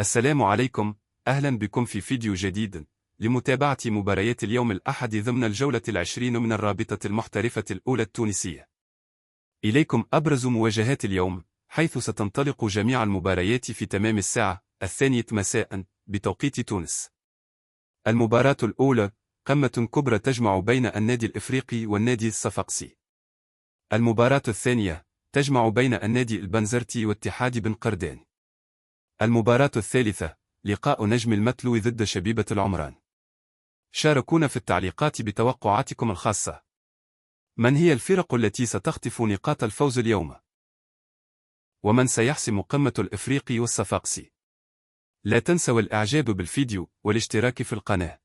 السلام عليكم، أهلا بكم في فيديو جديد لمتابعة مباريات اليوم الأحد ضمن الجولة العشرين من الرابطة المحترفة الأولى التونسية. إليكم أبرز مواجهات اليوم، حيث ستنطلق جميع المباريات في تمام الساعة 2 مساء بتوقيت تونس. المباراة الأولى قمة كبرى تجمع بين النادي الإفريقي والنادي الصفاقسي. المباراة الثانية تجمع بين النادي البنزرتي واتحاد بن قردان. المباراة الثالثة لقاء نجم المتلو ضد شبيبة العمران. شاركونا في التعليقات بتوقعاتكم الخاصة. من هي الفرق التي ستخطف نقاط الفوز اليوم؟ ومن سيحسم قمة الإفريقي والصفاقسي؟ لا تنسوا الإعجاب بالفيديو والاشتراك في القناة.